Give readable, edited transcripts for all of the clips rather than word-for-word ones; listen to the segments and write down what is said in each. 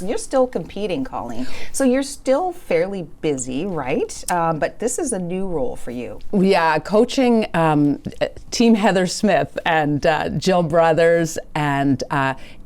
You're still competing, Colleen. So you're still fairly busy, right? But this is a new role for you. Yeah, coaching Team Heather Smith and Jill Brothers and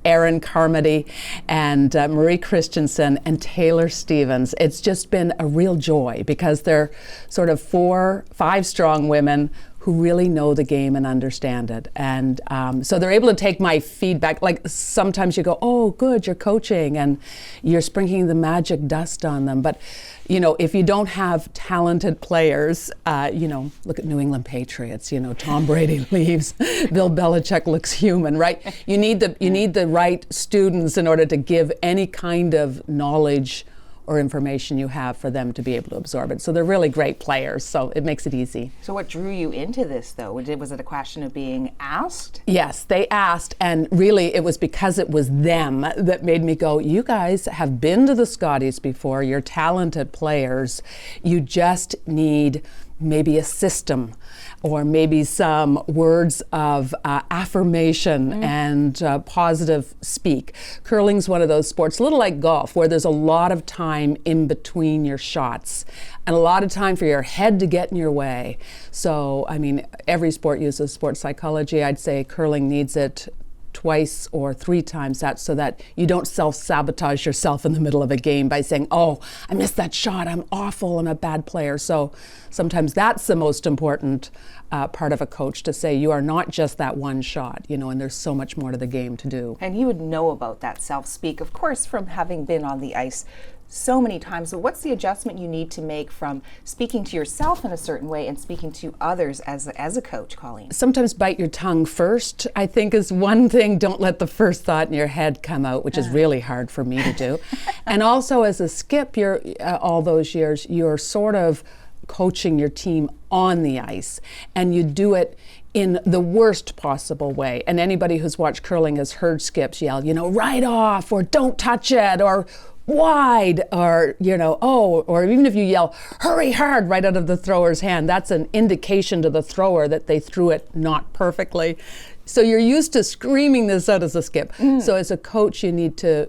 Erin Carmody and Marie Christensen and Taylor Stevens. It's just been a real joy because they're sort of 5 strong women who really know the game and understand it. And so they're able to take my feedback. Like sometimes you go, oh, good, you're coaching and you're sprinkling the magic dust on them. But, you know, if you don't have talented players, you know, look at New England Patriots, you know, Tom Brady leaves, Bill Belichick looks human, right? You need the right students in order to give any kind of knowledge or information you have for them to be able to absorb it. So they're really great players, so it makes it easy. So what drew you into this, though? Was it a question of being asked? Yes, they asked, and really it was because it was them that made me go, you guys have been to the Scotties before, you're talented players, you just need maybe a system or maybe some words of affirmation and positive speak. Curling's one of those sports, a little like golf, where there's a lot of time in between your shots and a lot of time for your head to get in your way. So, I mean, every sport uses sports psychology. I'd say curling needs it twice or 3 times that, so that you don't self-sabotage yourself in the middle of a game by saying, oh, I missed that shot, I'm awful, I'm a bad player. So sometimes that's the most important part of a coach, to say you are not just that one shot, you know, and there's so much more to the game to do. And you would know about that self-speak, of course, from having been on the ice so many times. So what's the adjustment you need to make from speaking to yourself in a certain way and speaking to others as a coach, Colleen? Sometimes bite your tongue first, I think, is one thing. Don't let the first thought in your head come out, which is really hard for me to do. And also as a skip, you're all those years, you're sort of coaching your team on the ice, and you do it in the worst possible way. And anybody who's watched curling has heard skips yell, you know, right off, or don't touch it, or wide, or, you know, oh, or even if you yell, hurry hard, right out of the thrower's hand, that's an indication to the thrower that they threw it not perfectly. So you're used to screaming this out as a skip. So as a coach, you need to,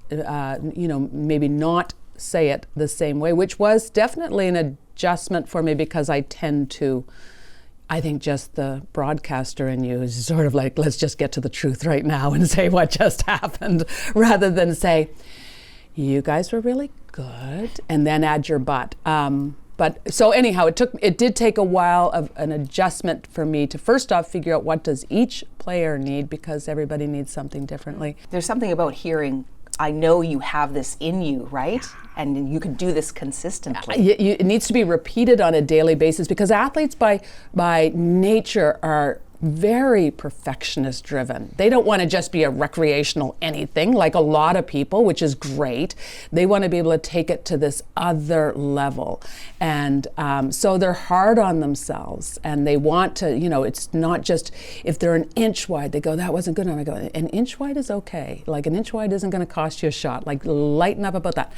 you know, maybe not say it the same way, which was definitely an adjustment for me, because I tend to, I think just the broadcaster in you is sort of like, let's just get to the truth right now and say what just happened, rather than say, you guys were really good, and then add your but. But so anyhow, it did take a while of an adjustment for me to first off figure out what does each player need, because everybody needs something differently. There's something about hearing, I know you have this in you, right? And you can do this consistently. It needs to be repeated on a daily basis, because athletes by nature are very perfectionist driven. They don't want to just be a recreational anything like a lot of people, which is great. They want to be able to take it to this other level. And so they're hard on themselves, and they want to, you know, it's not just if they're an inch wide, they go, that wasn't good enough. I go, an inch wide is okay. Like an inch wide isn't going to cost you a shot. Like lighten up about that.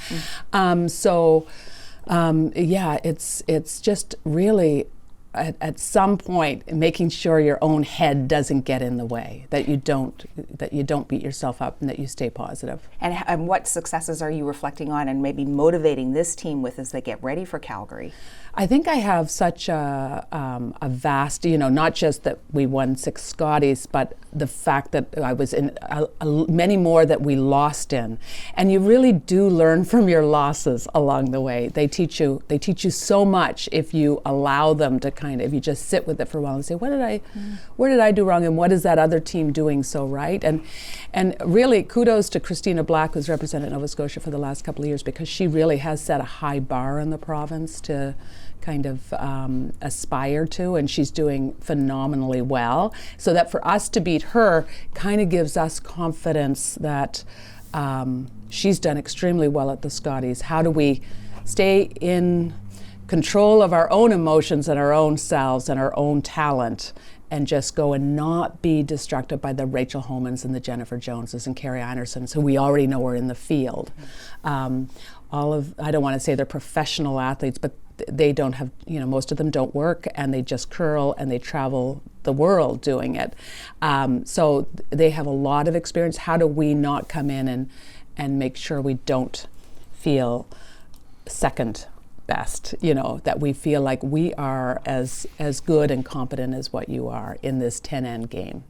Yeah, it's just really at some point making sure your own head doesn't get in the way, that you don't beat yourself up, and that you stay positive. And what successes are you reflecting on and maybe motivating this team with as they get ready for Calgary? I think I have such a vast, you know, not just that we won 6 Scotties, but the fact that I was in many more that we lost in. And you really do learn from your losses along the way. They teach you so much if you allow them to if you just sit with it for a while and say, where did I do wrong, and what is that other team doing so right? And really kudos to Christina Black, who's represented Nova Scotia for the last couple of years, because she really has set a high bar in the province to kind of aspire to, and she's doing phenomenally well. So that for us to beat her kind of gives us confidence that she's done extremely well at the Scotties. How do we stay in control of our own emotions and our own selves and our own talent, and just go and not be distracted by the Rachel Homans and the Jennifer Joneses and Carrie Andersons, who we already know are in the field. I don't want to say they're professional athletes, but they don't have, you know, most of them don't work, and they just curl and they travel the world doing it. So they have a lot of experience. How do we not come in and make sure we don't feel second best, that we feel like we are as good and competent as what you are in this 10 end game.